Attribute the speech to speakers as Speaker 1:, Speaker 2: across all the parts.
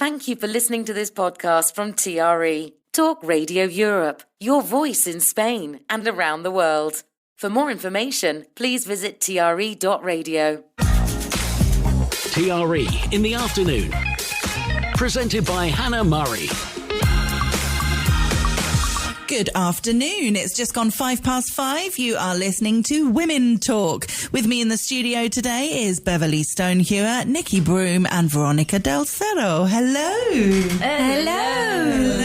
Speaker 1: Thank you for listening to this podcast from TRE, Talk Radio Europe, your voice in Spain and around the world. For more information, please visit tre.radio.
Speaker 2: TRE in the afternoon. Presented by Hannah Murray.
Speaker 3: Good afternoon. It's just gone 5:05. You are listening to Women Talk. With me in the studio today is Beverly Stonehewer, Nikki Broom and Veronica Del Cerro. Hello. Hello.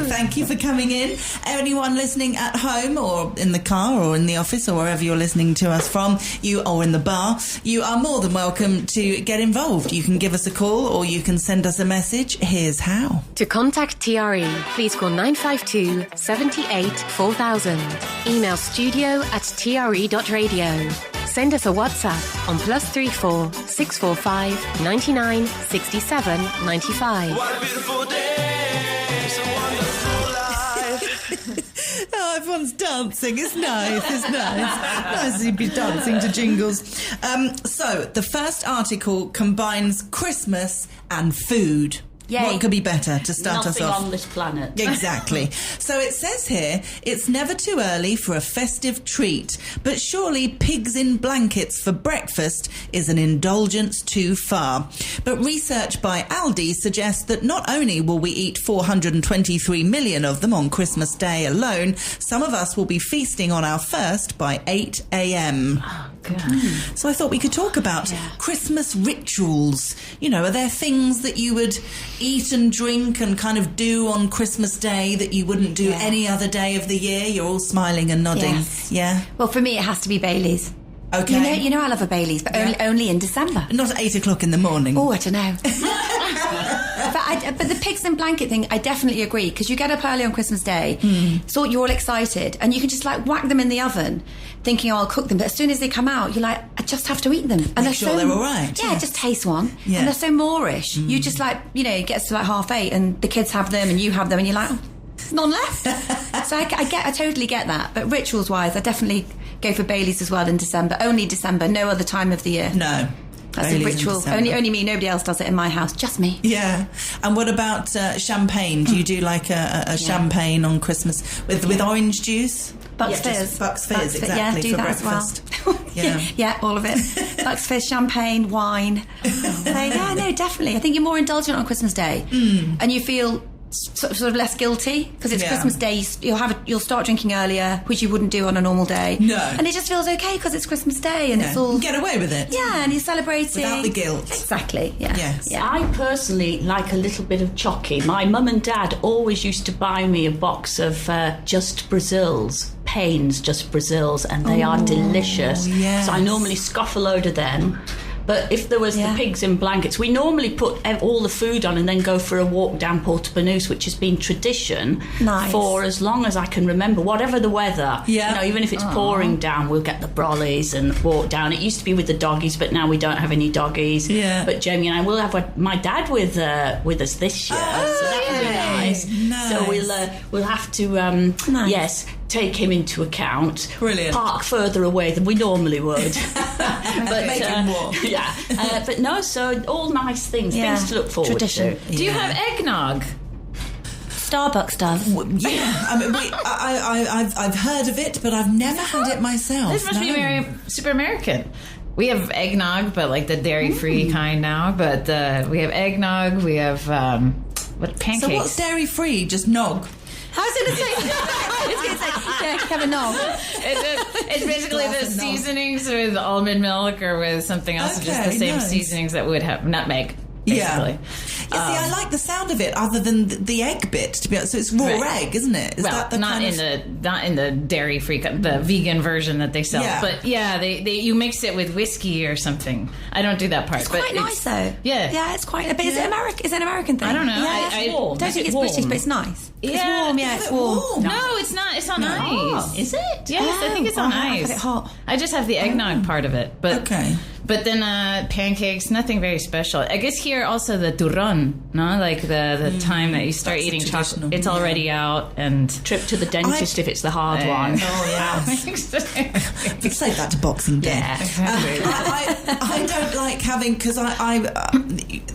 Speaker 3: Thank you for coming in. Anyone listening at home or in the car or in the office or wherever you're listening to us from, or in the bar, you are more than welcome to get involved. You can give us a call or you can send us a message. Here's how.
Speaker 4: To contact TRE, please call 952 78 4000. Email studio@tre.radio. Send us a WhatsApp on +34 645 99 67 95.
Speaker 5: What a beautiful day, it's a wonderful life.
Speaker 3: Oh, everyone's dancing. It's nice. It's nice to be dancing to jingles. So, the first article combines Christmas and food.
Speaker 6: Yay.
Speaker 3: What could be better to start us off?
Speaker 6: Nothing on this planet.
Speaker 3: Exactly. So it says here, it's never too early for a festive treat, but surely pigs in blankets for breakfast is an indulgence too far. But research by Aldi suggests that not only will we eat 423 million of them on Christmas Day alone, some of us will be feasting on our first by 8 a.m.
Speaker 6: Oh, God.
Speaker 3: So I thought we could talk about Christmas rituals. You know, are there things that you would eat and drink and kind of do on Christmas Day that you wouldn't do any other day of the year? You're all smiling and nodding.
Speaker 7: Yes.
Speaker 3: Yeah?
Speaker 7: Well, for me, it has to be Baileys.
Speaker 3: Okay.
Speaker 7: You know I love a Baileys, but only in December.
Speaker 3: Not at 8 o'clock in the morning.
Speaker 7: Oh, I don't know. But the pigs in blanket thing, I definitely agree, because you get up early on Christmas Day, so you're all excited, and you can just like whack them in the oven, thinking, oh, I'll cook them. But as soon as they come out, you're like, I just have to eat them. And
Speaker 3: Make sure they're all right.
Speaker 7: Yeah, just taste one.
Speaker 3: Yeah.
Speaker 7: And they're so Moorish. You just like, it gets to like 8:30, and the kids have them, and you have them, and you're like, oh, none left. So I totally get that. But rituals-wise, I definitely go for Baileys as well in December. Only December, no other time of the year.
Speaker 3: No.
Speaker 7: That's
Speaker 3: Baileys
Speaker 7: a ritual. Only me. Nobody else does it in my house. Just me.
Speaker 3: Yeah. And what about champagne? Do you do like a champagne on Christmas with orange juice?
Speaker 7: Bucks Fizz.
Speaker 3: Bucks Fizz, exactly.
Speaker 7: Yeah, do
Speaker 3: for
Speaker 7: that
Speaker 3: breakfast.
Speaker 7: as well. yeah, all of it. Bucks Fizz, champagne, wine. So, yeah, no, definitely. I think you're more indulgent on Christmas Day, and you feel sort of less guilty because it's Christmas Day. You'll start drinking earlier, which you wouldn't do on a normal day.
Speaker 3: No,
Speaker 7: and it just feels okay because it's Christmas Day and it's all
Speaker 3: get away with it.
Speaker 7: Yeah, and you're celebrating
Speaker 3: without the guilt.
Speaker 7: Exactly. Yeah.
Speaker 3: Yes.
Speaker 7: Yeah.
Speaker 6: I personally like a little bit of chocky. My mum and dad always used to buy me a box of Just Brazils, Payne's Just Brazils, and they are delicious.
Speaker 3: Yes.
Speaker 6: So I normally scoff a load of them. But if there was the pigs in blankets, we normally put all the food on and then go for a walk down Porto Banús, which has been tradition for as long as I can remember, whatever the weather.
Speaker 3: Yeah.
Speaker 6: Even if it's pouring down, we'll get the brollies and walk down. It used to be with the doggies, but now we don't have any doggies.
Speaker 3: Yeah.
Speaker 6: But Jamie and I will have my dad with us this year, so that will be nice. So we'll have to take him into account.
Speaker 3: Brilliant.
Speaker 6: Park further away than we normally would.
Speaker 3: But make him walk.
Speaker 6: But no, so all nice things to look forward to.
Speaker 8: Do you have eggnog?
Speaker 7: Starbucks does.
Speaker 3: Yeah, I mean, I've heard of it, but I've never had it myself.
Speaker 8: This must be very super American. We have eggnog, but like the dairy-free kind now. But we have eggnog. We have pancakes.
Speaker 3: So what's dairy-free? Just nog.
Speaker 7: I was going to say, have a nog.
Speaker 8: It's basically the seasonings with almond milk or with something else, just the same seasonings that would have nutmeg. Basically.
Speaker 3: Yeah. See, I like the sound of it, other than the egg bit. To be honest, so it's raw egg, isn't it? Is that the
Speaker 8: not in the dairy free, the vegan version that they sell.
Speaker 3: Yeah.
Speaker 8: But they you mix it with whiskey or something. I don't do that part.
Speaker 7: It's quite nice though.
Speaker 8: Yeah,
Speaker 7: it's quite. But is it American? Is it an American thing?
Speaker 8: I don't know.
Speaker 7: Yeah,
Speaker 8: I
Speaker 7: don't think it's British, but it's nice.
Speaker 8: Yeah.
Speaker 7: It's warm. Yeah, it's warm.
Speaker 8: No, it's not. It's on ice.
Speaker 6: Is it?
Speaker 8: Yes, I think it's on ice.
Speaker 7: I've had it hot.
Speaker 8: I just have the eggnog part of it. But
Speaker 3: okay.
Speaker 8: But then pancakes, nothing very special. I guess here also the turrón, no? Like the time that you start eating chocolate, it's already out. And
Speaker 6: trip to the dentist if it's the hard one.
Speaker 3: Oh, yeah. We'd save that to Boxing Day.
Speaker 6: Yeah,
Speaker 3: exactly. I don't like having, because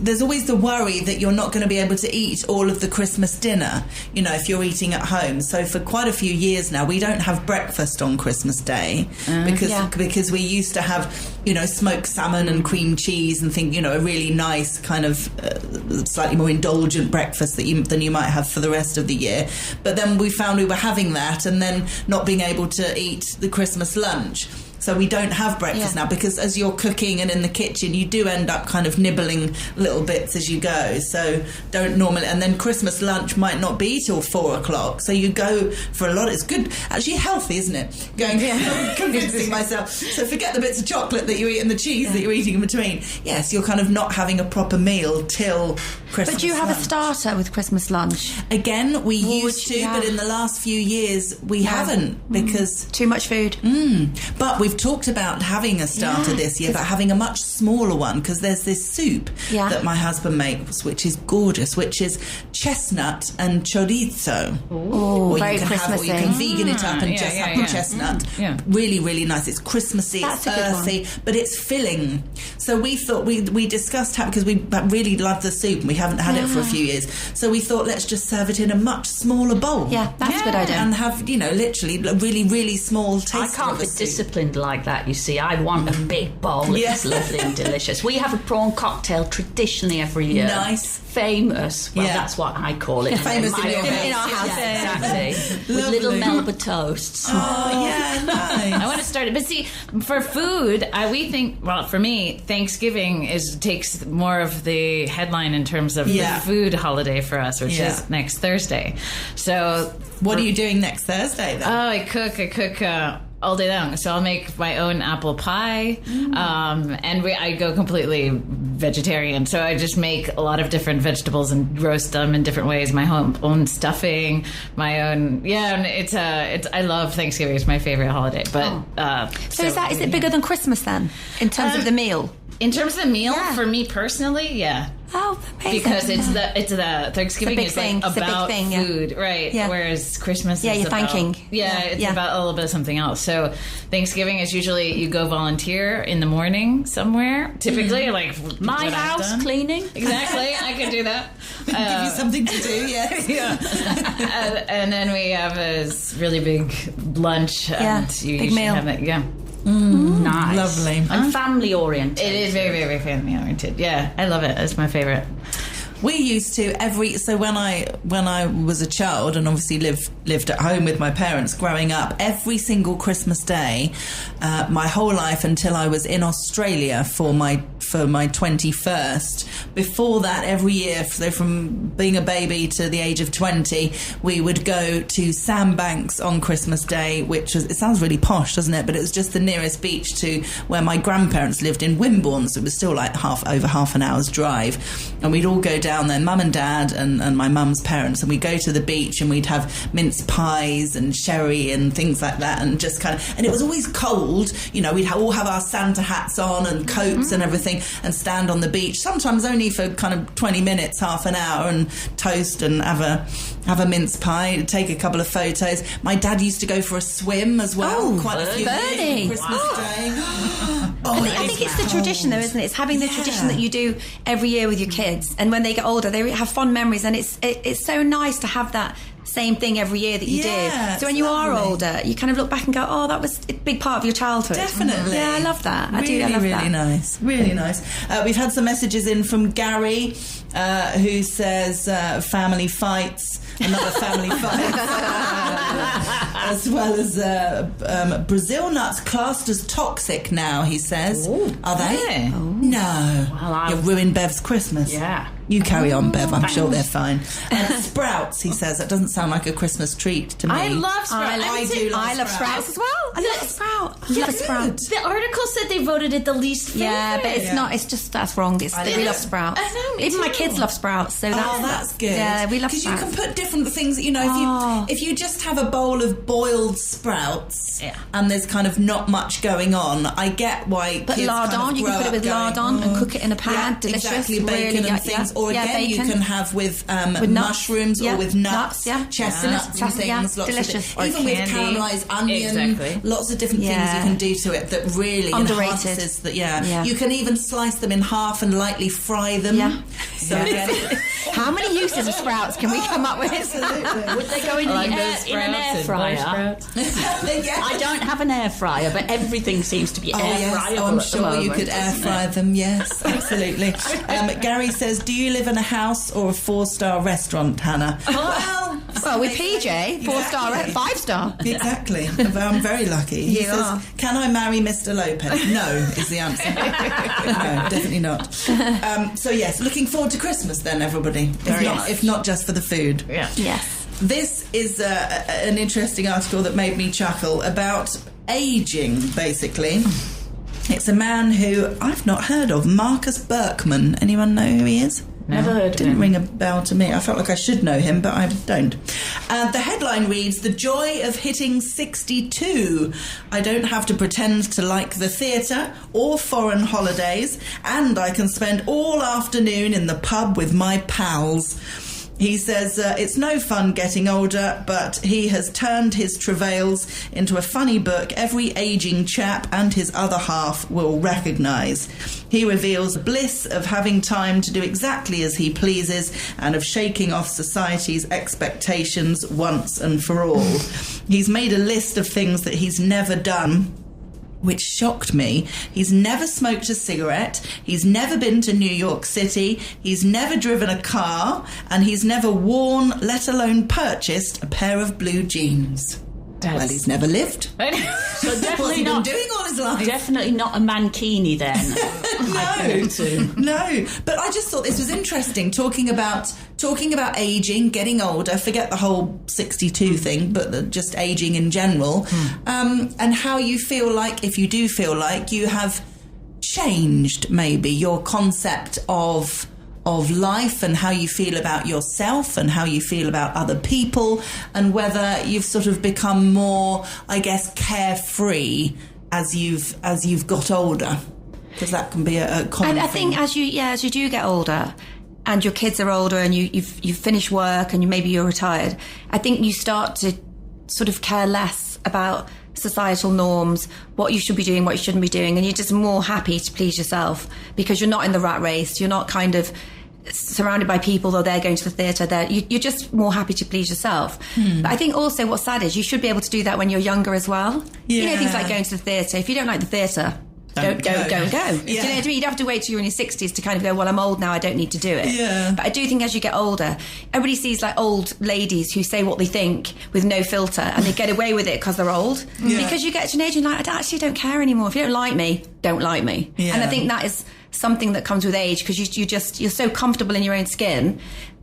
Speaker 3: there's always the worry that you're not going to be able to eat all of the Christmas dinner, you know, if you're eating at home. So for quite a few years now, we don't have breakfast on Christmas Day because we used to have, you know, smoked salmon and cream cheese and think, you know, a really nice kind of slightly more indulgent breakfast than you might have for the rest of the year. But then we found we were having that and then not being able to eat the Christmas lunch. So we don't have breakfast now, because as you're cooking and in the kitchen, you do end up kind of nibbling little bits as you go. So don't normally, and then Christmas lunch might not be till 4 o'clock. So you go for a lot. It's good, actually healthy, isn't it? Convincing myself. So forget the bits of chocolate that you eat and the cheese that you're eating in between. Yes, you're kind of not having a proper meal till Christmas.
Speaker 7: But do you have a starter with Christmas lunch?
Speaker 3: Again, we used to, but in the last few years we haven't, because
Speaker 7: too much food.
Speaker 3: But we've talked about having a starter this year, but having a much smaller one, because there's this soup that my husband makes, which is gorgeous, which is chestnut and chorizo.
Speaker 7: Oh, very Christmassy.
Speaker 3: Or you can vegan it up and just have the chestnut. Really, really nice. It's Christmassy, it's earthy, but it's filling. So we thought, we discussed how, because we really love the soup and we haven't had it for a few years, so we thought, let's just serve it in a much smaller bowl.
Speaker 7: Yeah, that's a good idea.
Speaker 3: And have, you know, literally a really, really small taste.
Speaker 6: I can't be disciplined like that, you see. I want a big bowl. It's lovely and delicious. We have a prawn cocktail traditionally every year.
Speaker 3: Nice.
Speaker 6: Famous. Well, that's what I call it.
Speaker 3: Famous in
Speaker 6: our house. Exactly. With little Melba toasts.
Speaker 3: Oh, yeah, nice.
Speaker 8: I want to start it. But see, for food, we think, well, for me, Thanksgiving takes more of the headline in terms of the food holiday for us, which is next Thursday. So
Speaker 3: what are you doing next Thursday, then?
Speaker 8: Oh, I cook all day long. So I'll make my own apple pie, and I go completely vegetarian. So I just make a lot of different vegetables and roast them in different ways. My own stuffing, my own. It's I love Thanksgiving. It's my favorite holiday. But
Speaker 7: so is it bigger than Christmas then, in terms of the meal?
Speaker 8: In terms of the meal, for me personally,
Speaker 7: Oh, amazing.
Speaker 8: Because it's the Thanksgiving is like about food, right?
Speaker 7: Yeah.
Speaker 8: Whereas Christmas is
Speaker 7: you're
Speaker 8: about,
Speaker 7: thanking.
Speaker 8: It's about a little bit of something else. So Thanksgiving is usually you go volunteer in the morning somewhere. Typically, like
Speaker 6: my house cleaning.
Speaker 8: Exactly, I could do that.
Speaker 3: Give you something to do, yes.
Speaker 8: And then we have a really big lunch. And you
Speaker 7: big meal.
Speaker 8: Have it,
Speaker 6: Nice.
Speaker 3: Lovely.
Speaker 6: And family oriented.
Speaker 8: It is very, very family oriented. Yeah, I love it. It's my favorite.
Speaker 3: We used to when I was a child and obviously lived at home with my parents growing up, every single Christmas day, my whole life until I was in Australia for my 21st. Before that, every year, so from being a baby to the age of 20, we would go to Sandbanks on Christmas Day, which was, it sounds really posh, doesn't it? But it was just the nearest beach to where my grandparents lived in Wimborne, so it was still like over half an hour's drive, and we'd all go down there, mum and dad and my mum's parents, and we'd go to the beach and we'd have mince pies and sherry and things like that, and just kind of, and it was always cold, you know, we'd all have our Santa hats on and coats and everything, and stand on the beach, sometimes only for kind of 20 minutes, half an hour, and toast and have a mince pie, take a couple of photos. My dad used to go for a swim as well, quite a few years, Christmas Day.
Speaker 7: I think it's the tradition though, isn't it? It's having the tradition that you do every year with your kids, and when they get older they have fond memories, and it's so nice to have that same thing every year that you do. So when you are older, you kind of look back and go, oh, that was a big part of your childhood.
Speaker 3: Definitely.
Speaker 7: Yeah, I love that. I love
Speaker 3: really
Speaker 7: that.
Speaker 3: Nice. Really nice. We've had some messages in from Gary, who says family fights, another family fight, as well as Brazil nuts classed as toxic now, he says. Ooh, are they?
Speaker 8: Yeah.
Speaker 3: No.
Speaker 6: Well,
Speaker 3: you've ruined Bev's Christmas.
Speaker 6: Yeah.
Speaker 3: You carry on, Bev. I'm sure they're fine. Sprouts, he says. That doesn't sound like a Christmas treat to me.
Speaker 8: I love sprouts.
Speaker 7: I love sprouts as well. I love a sprout. I love a sprout.
Speaker 8: The article said they voted it the least favorite.
Speaker 7: Yeah, but it's not. It's just that's wrong. We love sprouts.
Speaker 8: I know, me
Speaker 7: Even my
Speaker 8: too.
Speaker 7: kids love sprouts. So
Speaker 3: that's good.
Speaker 7: Yeah, we love
Speaker 3: because you
Speaker 7: sprouts.
Speaker 3: can put different things. You know, if you just have a bowl of boiled sprouts and there's kind of not much going on, I get why.
Speaker 7: Put
Speaker 3: kids
Speaker 7: lard
Speaker 3: kind of
Speaker 7: on. You can
Speaker 3: grow
Speaker 7: put it
Speaker 3: up
Speaker 7: with lard
Speaker 3: going,
Speaker 7: on and cook it in a pan.
Speaker 3: Yeah,
Speaker 7: Delicious.
Speaker 3: exactly, bacon
Speaker 7: really,
Speaker 3: and things. Or again,
Speaker 7: bacon.
Speaker 3: you can have with
Speaker 7: nuts.
Speaker 3: mushrooms or
Speaker 7: Yeah.
Speaker 3: with nuts,
Speaker 7: Nuts,
Speaker 3: chestnuts and things.
Speaker 7: Yeah.
Speaker 3: Lots
Speaker 7: Delicious.
Speaker 3: of even with
Speaker 8: candy.
Speaker 3: caramelised onion, lots of different things you can do to it that really
Speaker 7: Underrated.
Speaker 3: enhances that. Yeah, you can even slice them in half and lightly fry them.
Speaker 7: Yeah.
Speaker 3: So again,
Speaker 7: How many uses of sprouts can we come up with?
Speaker 6: Would they go in an air fryer? I don't have an air fryer, but everything seems to be air fryer.
Speaker 3: I'm sure you could air fry them. Yes, absolutely. Gary says, "Do you live in a house or a 4-star restaurant, Hannah?"
Speaker 7: Well, with PJ, 4-star, 5-star.
Speaker 3: Exactly. I'm very lucky. He says, "Can I marry Mr. Lopez?" No, is the answer. No, definitely not. So yes, looking forward to Christmas then, everybody. If not just for the food.
Speaker 8: Yeah.
Speaker 7: Yes.
Speaker 3: This is an interesting article that made me chuckle about ageing, basically. It's a man who I've not heard of, Marcus Berkman. Anyone know who he is?
Speaker 6: Never heard of
Speaker 3: Didn't
Speaker 6: him.
Speaker 3: ring a bell to me. I felt like I should know him, but I don't. The headline reads, "The joy of hitting 62. I don't have to pretend to like the theatre or foreign holidays, and I can spend all afternoon in the pub with my pals." He says it's no fun getting older, but he has turned his travails into a funny book every ageing chap and his other half will recognise. He reveals the bliss of having time to do exactly as he pleases and of shaking off society's expectations once and for all. He's made a list of things that he's never done, which shocked me. He's never smoked a cigarette, he's never been to New York City, he's never driven a car, and he's never worn, let alone purchased, a pair of blue jeans. Well, he's never lived.
Speaker 6: So
Speaker 3: What's
Speaker 6: definitely
Speaker 3: he been
Speaker 6: not
Speaker 3: doing all his life?
Speaker 6: Definitely not a mankini then.
Speaker 3: No, but I just thought this was interesting, talking about aging, getting older, forget the whole 62 thing, but just aging in general, and how you feel like, if you do feel like you have changed maybe your concept of life and how you feel about yourself and how you feel about other people, and whether you've sort of become more, I guess, carefree as you've got older, because that can be a common
Speaker 7: I
Speaker 3: thing.
Speaker 7: think as you do get older, and your kids are older, and you've finished work, and maybe you're retired, I think you start to sort of care less about societal norms, what you should be doing, what you shouldn't be doing, and you're just more happy to please yourself because you're not in the rat race. You're not kind of surrounded by people, though they're going to the theatre. You're just more happy to please yourself. But I think also what's sad is you should be able to do that when you're younger as well. You know, things like going to the theatre. If you don't like the theatre, don't go. Do you know what I mean? You'd have to wait till you're in your 60s to kind of go, well, I'm old now, I don't need to do it. But I do think as you get older, everybody sees like old ladies who say what they think with no filter, and they get away with it because they're old. Because you get to an age and you're like, I actually don't care anymore. If you don't like me, don't like me. And I think that is something that comes with age, because you're so comfortable in your own skin.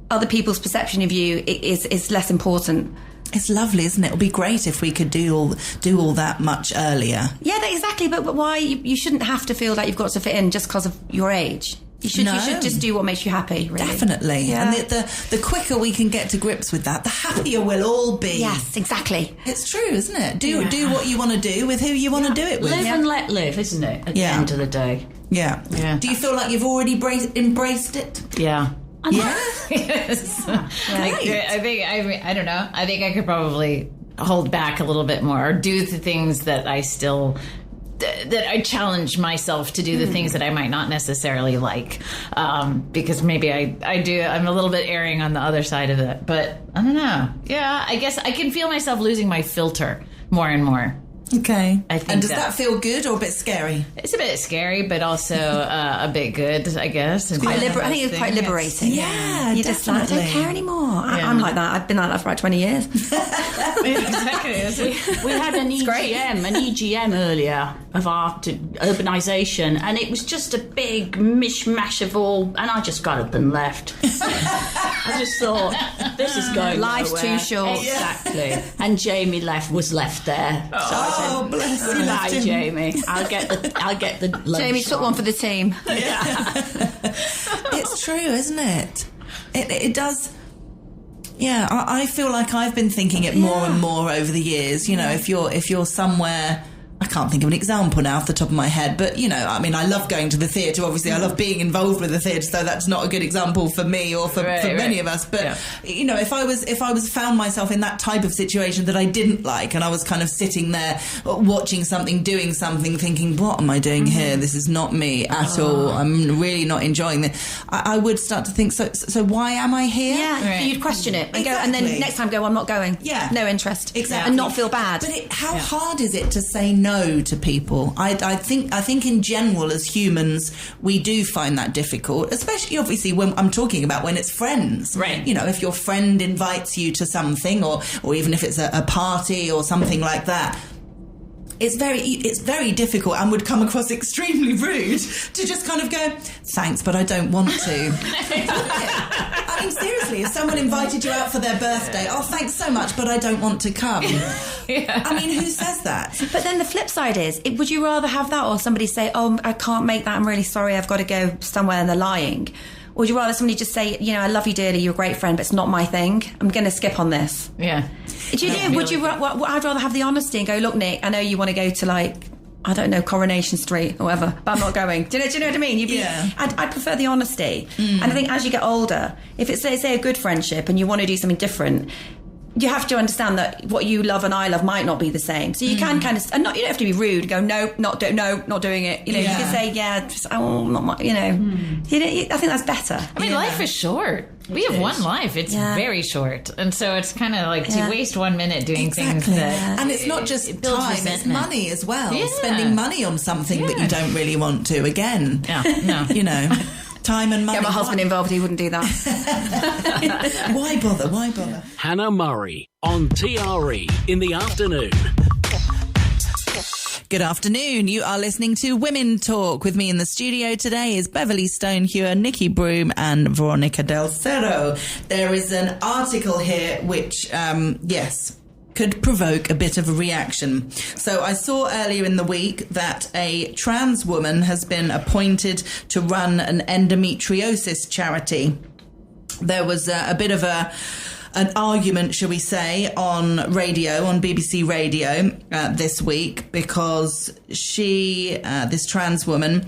Speaker 7: Other people's perception of you is less important.
Speaker 3: It's lovely, isn't it? It would be great if we could do all that much earlier.
Speaker 7: Yeah, exactly. But why? You shouldn't have to feel like you've got to fit in just because of your age. You should just do what makes you happy, really.
Speaker 3: Definitely.
Speaker 7: Yeah.
Speaker 3: And the quicker we can get to grips with that, the happier we'll all be.
Speaker 7: Yes, exactly.
Speaker 3: It's true, isn't it? Do what you want to do with who you want to do it with.
Speaker 6: Live and let live, isn't it? At the end of the day.
Speaker 3: Yeah. Do you feel like you've already embraced it?
Speaker 6: Yeah.
Speaker 8: Yes. I don't know. I think I could probably hold back a little bit more, or do the things that I still that I challenge myself to do, the things that I might not necessarily like, because maybe I do. I'm a little bit erring on the other side of it, but I don't know. Yeah, I guess I can feel myself losing my filter more and more.
Speaker 3: Okay.
Speaker 8: I think
Speaker 3: and does that feel good or a bit scary?
Speaker 8: It's a bit scary, but also a bit good, I guess.
Speaker 7: I think it's quite liberating.
Speaker 3: Yeah,
Speaker 7: you just like, I don't care anymore. I'm like that. I've been like that for about 20 years.
Speaker 8: Exactly.
Speaker 6: We had an EGM earlier of our urbanisation, and it was just a big mishmash of all, and I just got up and left. I just thought, this is going
Speaker 7: Life's
Speaker 6: nowhere.
Speaker 7: too short.
Speaker 6: Exactly. And Jamie was left there. So I said,
Speaker 3: bless you.
Speaker 6: goodbye, Jamie. I'll get the lunch.
Speaker 7: Jamie took one for the team.
Speaker 3: It's true, isn't it? It does. Yeah, I feel like I've been thinking it more and more over the years. You know, if you're somewhere, I can't think of an example now off the top of my head, but, you know, I mean, I love going to the theatre, obviously. I love being involved with the theatre, so that's not a good example for me or for many of us. But, you know, if I was found myself in that type of situation that I didn't like, and I was kind of sitting there watching something, doing something, thinking, what am I doing here? This is not me at all. I'm really not enjoying this. I would start to think, so why am I here?
Speaker 7: Yeah, right. You'd question it and go, and then next time go, I'm not going.
Speaker 3: Yeah.
Speaker 7: No interest.
Speaker 3: Exactly.
Speaker 7: And not feel bad.
Speaker 3: But how hard is it to say no to people? I think in general as humans we do find that difficult, especially obviously when I'm talking about when it's friends,
Speaker 8: right?
Speaker 3: You know, if your friend invites you to something, or even if it's a party or something like that, it's very difficult and would come across extremely rude to just kind of go, thanks, but I don't want to. I mean, seriously, if someone invited you out for their birthday, oh, thanks so much, but I don't want to come. I mean, who says that?
Speaker 7: But then the flip side is, would you rather have that, or somebody say, oh, I can't make that, I'm really sorry, I've got to go somewhere, and they're lying? Or would you rather somebody just say, you know, I love you dearly, you're a great friend, but it's not my thing, I'm going to skip on this?
Speaker 8: Yeah.
Speaker 7: I'd rather have the honesty and go, look, Nick, I know you want to go to, like, I don't know, Coronation Street or whatever, but I'm not going. Do you know what I mean? I'd prefer the honesty. And I think as you get older, if it's, say, a good friendship and you want to do something different, you have to understand that what you love and I love might not be the same. So you can kind of, and you don't have to be rude. Go, no, not doing it. You know, you can say, not my, you know. I think that's better.
Speaker 8: I mean, life is short. We have one life. It's very short, and so it's kind of like to waste 1 minute doing things that,
Speaker 3: and it's not just time; it's money as well.
Speaker 8: Yeah.
Speaker 3: Spending money on something that you don't really want to. Again,
Speaker 8: no.
Speaker 3: You know. Time and money.
Speaker 7: Get my husband involved, he wouldn't do that.
Speaker 3: Why bother?
Speaker 2: Hannah Murray on TRE in the afternoon.
Speaker 3: Good afternoon. You are listening to Women Talk. With me in the studio today is Beverly Stonehewer, Nikki Broom and Veronica Del Cerro. There is an article here which, could provoke a bit of a reaction. So I saw earlier in the week that a trans woman has been appointed to run an endometriosis charity. There was a bit of an argument, shall we say, on radio, on BBC Radio this week, because this trans woman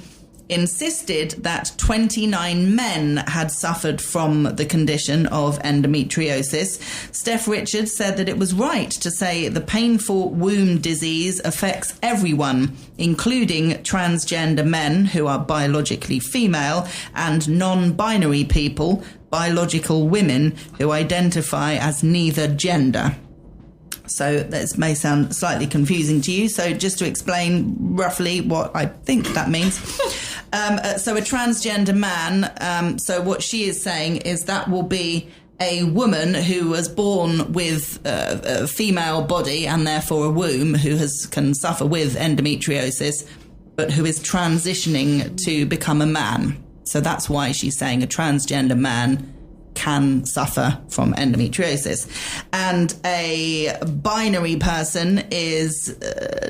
Speaker 3: insisted that 29 men had suffered from the condition of endometriosis. Steph Richards said that it was right to say the painful womb disease affects everyone, including transgender men who are biologically female and non-binary people, biological women who identify as neither gender. So this may sound slightly confusing to you. So just to explain roughly what I think that means. So a transgender man, so what she is saying is that will be a woman who was born with a female body and therefore a womb, who can suffer with endometriosis, but who is transitioning to become a man. So that's why she's saying a transgender man can suffer from endometriosis. And a binary person is...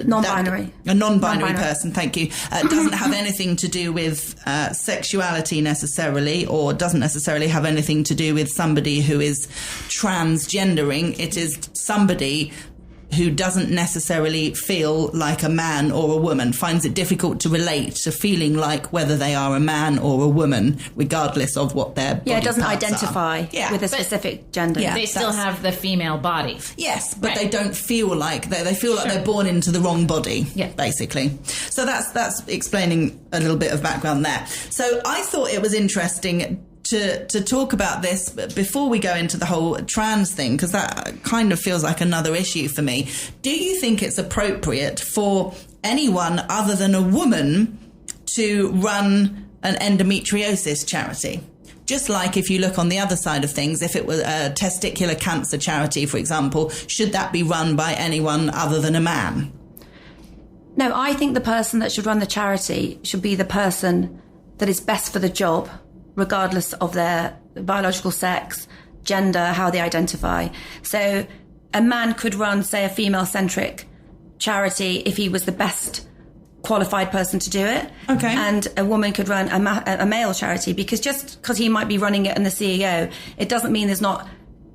Speaker 7: non-binary.
Speaker 3: A non-binary person, thank you. Doesn't have anything to do with sexuality necessarily, or doesn't necessarily have anything to do with somebody who is transgendering. It is somebody who doesn't necessarily feel like a man or a woman, finds it difficult to relate to feeling like whether they are a man or a woman, regardless of what their body
Speaker 7: it doesn't
Speaker 3: parts
Speaker 7: identify with a specific gender.
Speaker 3: Yeah,
Speaker 8: they still have the female body.
Speaker 3: Yes, but they don't feel like they feel like they're born into the wrong body, basically. So that's explaining a little bit of background there. So I thought it was interesting to talk about this before we go into the whole trans thing, because that kind of feels like another issue for me. Do you think it's appropriate for anyone other than a woman to run an endometriosis charity? Just like if you look on the other side of things, if it was a testicular cancer charity, for example, should that be run by anyone other than a man?
Speaker 7: No, I think the person that should run the charity should be the person that is best for the job, regardless of their biological sex, gender, how they identify. So a man could run, say, a female-centric charity if he was the best qualified person to do it.
Speaker 3: Okay.
Speaker 7: And a woman could run a male charity, because just because he might be running it and the CEO, it doesn't mean there's not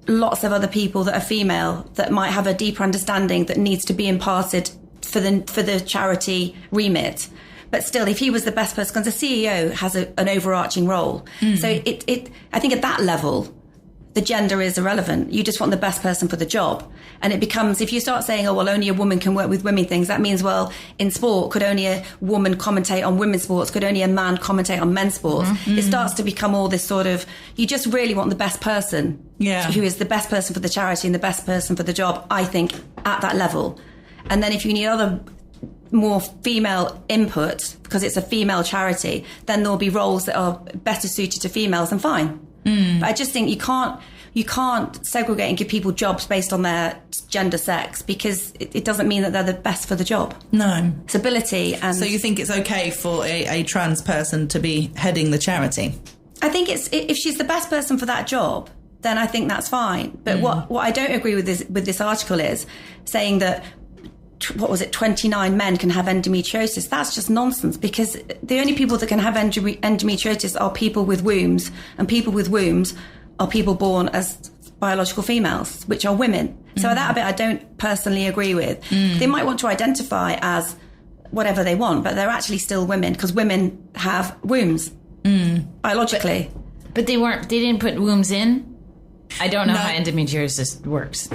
Speaker 7: lots of other people that are female that might have a deeper understanding that needs to be imparted for the charity remit. But still, if he was the best person, because the CEO has an overarching role. So I think at that level, the gender is irrelevant. You just want the best person for the job. And it becomes, if you start saying, oh, well, only a woman can work with women things, that means, well, in sport, could only a woman commentate on women's sports? Could only a man commentate on men's sports? It starts to become all this sort of, you just really want the best person, who is the best person for the charity and the best person for the job, I think, at that level. And then if you need other more female input, because it's a female charity, then there'll be roles that are better suited to females, and fine. But I just think you can't segregate and give people jobs based on their gender, sex, because it doesn't mean that they're the best for the job.
Speaker 3: No.
Speaker 7: It's ability. And
Speaker 3: so you think it's okay for a trans person to be heading the charity?
Speaker 7: I think if she's the best person for that job, then I think that's fine. But what I don't agree with this article is saying that 29 men can have endometriosis. That's just nonsense, because the only people that can have endometriosis are people with wombs, and people with wombs are people born as biological females, which are women. So that bit I don't personally agree with. They might want to identify as whatever they want, but they're actually still women, because women have wombs biologically.
Speaker 8: But they didn't put wombs in? I don't know how endometriosis works.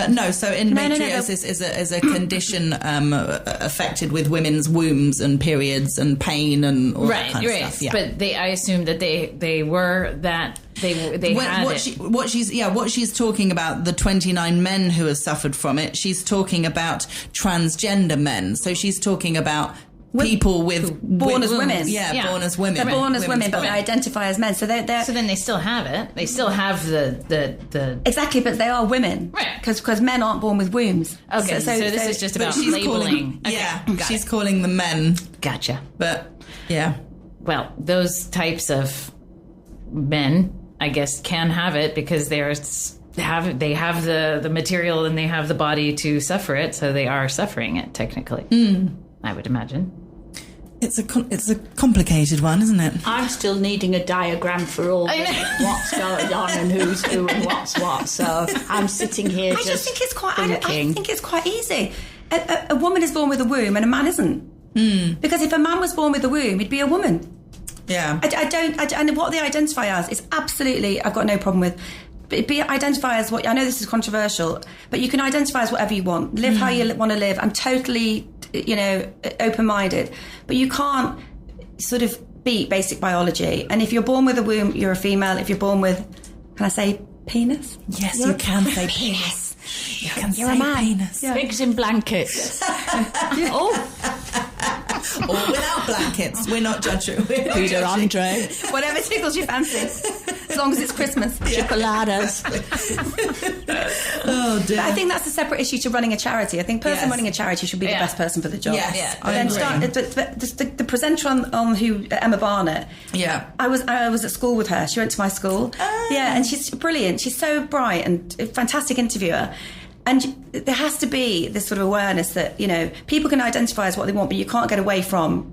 Speaker 3: No, so endometriosis is a condition affected with women's wombs and periods and pain and all that kind of stuff. Yeah.
Speaker 8: But I assume that they were that they had it.
Speaker 3: What she's talking about, the 29 men who have suffered from it. She's talking about transgender men. So she's talking about people
Speaker 7: born as women.
Speaker 3: Born as women.
Speaker 7: They're born as women, but they identify as men. So they're
Speaker 8: so then they still have it. They still have the
Speaker 7: exactly, but they are women,
Speaker 8: right?
Speaker 7: Because men aren't born with wombs.
Speaker 8: Okay, so this is just about labeling.
Speaker 3: She's calling them men.
Speaker 8: Gotcha.
Speaker 3: But yeah,
Speaker 8: well, those types of men, I guess, can have it because they have the material and they have the body to suffer it, so they are suffering it technically. I would imagine.
Speaker 3: It's a complicated one, isn't it?
Speaker 6: I'm still needing a diagram for all what's going on and who's who and what's what. So I'm sitting here
Speaker 7: I just think it's quite.
Speaker 6: thinking.
Speaker 7: I think it's quite easy. A woman is born with a womb and a man isn't. Because if a man was born with a womb, he'd be a woman.
Speaker 3: Yeah.
Speaker 7: And what they identify as is absolutely, I've got no problem with. Identify as what, I know this is controversial, but you can identify as whatever you want. Live how you want to live. I'm totally, open-minded. But you can't sort of beat basic biology. And if you're born with a womb, you're a female. If you're born with, can I say penis?
Speaker 3: Yes, you can say penis. You can
Speaker 7: You're
Speaker 3: say
Speaker 7: a man.
Speaker 3: penis.
Speaker 7: Yeah.
Speaker 6: Pigs in blankets.
Speaker 3: Or without blankets. We're not judging.
Speaker 6: Peter Andre.
Speaker 7: Whatever tickles your fancy. As long as it's Christmas.
Speaker 6: Chocoladas.
Speaker 3: Oh, dear.
Speaker 7: But I think that's a separate issue to running a charity. I think person running a charity should be the best person for the job.
Speaker 3: Yes,
Speaker 7: I agree. The presenter on who Emma Barnett.
Speaker 3: Yeah,
Speaker 7: I was at school with her. She went to my school. Yeah, and she's brilliant. She's so bright and a fantastic interviewer. And there has to be this sort of awareness that, people can identify as what they want, but you can't get away from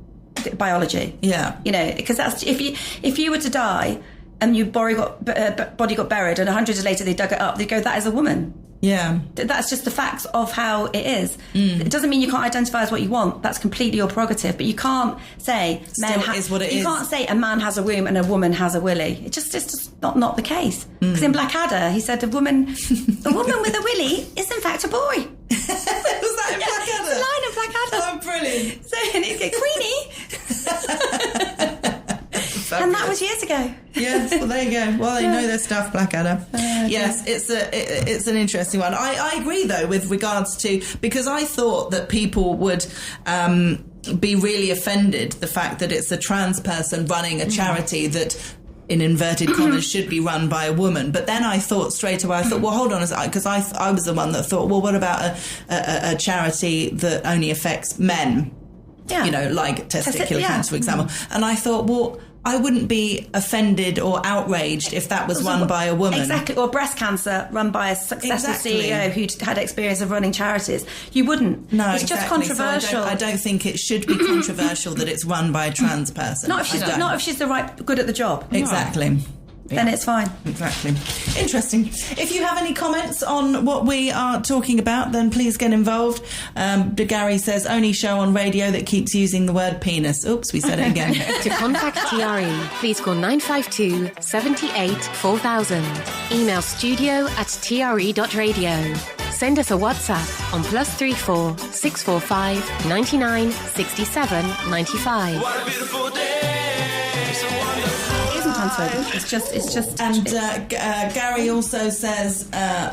Speaker 7: biology.
Speaker 3: Yeah.
Speaker 7: Because that's if you were to die and your body got buried and 100 years later they dug it up, they go, that is a woman.
Speaker 3: Yeah.
Speaker 7: That's just the facts of how it is. It doesn't mean you can't identify as what you want. That's completely your prerogative. But you can't say you can't say a man has a womb and a woman has a willy. It's just not the case. Because in Blackadder, he said a woman with a willy is in fact a boy.
Speaker 3: Was that in Blackadder?
Speaker 7: It's a line of Blackadder.
Speaker 3: Oh, brilliant.
Speaker 7: So and he'd go, Queenie.
Speaker 3: Fabulous.
Speaker 7: And that was years ago.
Speaker 3: Yes, well, there you go. Well, they know their stuff, Blackadder. Yes, it's an interesting one. I agree, though, with regards to... Because I thought that people would... be really offended the fact that it's a trans person running a charity that, in inverted commas, should be run by a woman. But then I thought straight away, well, hold on a second, because I was the one that thought, well, what about a charity that only affects men?
Speaker 7: Yeah.
Speaker 3: You know, like testicular cancer, for example. And I thought, well, I wouldn't be offended or outraged if that was run by a woman.
Speaker 7: Exactly. Or breast cancer run by a successful CEO who'd had experience of running charities. You wouldn't.
Speaker 3: No,
Speaker 7: it's just controversial.
Speaker 3: So I don't think it should be controversial that it's run by a trans person.
Speaker 7: Not if she's good at the job.
Speaker 3: Exactly.
Speaker 7: Then it's fine.
Speaker 3: Exactly. Interesting. If you have any comments on what we are talking about, then please get involved. Gary says, only show on radio that keeps using the word penis. Oops, we said it again.
Speaker 4: To contact TRE, please call 952 78 4000. Email studio@tre.radio. Send us a WhatsApp on +34 645 99 67 95.
Speaker 5: What a beautiful day. So wonderful.
Speaker 7: It's just.
Speaker 3: And Gary also says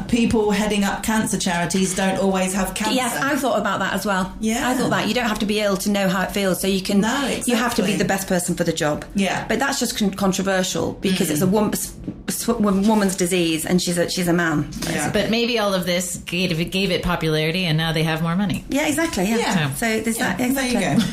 Speaker 3: people heading up cancer charities don't always have cancer.
Speaker 7: Yes, I thought about that as well.
Speaker 3: Yeah,
Speaker 7: I thought that you don't have to be ill to know how it feels, so you can.
Speaker 3: No, exactly.
Speaker 7: You have to be the best person for the job.
Speaker 3: Yeah,
Speaker 7: but that's just controversial because it's a woman's disease, and she's a man.
Speaker 3: Yeah.
Speaker 8: But maybe all of this gave it popularity, and now they have more money.
Speaker 7: Yeah, exactly. Yeah. So there's that. Exactly.
Speaker 3: There you go.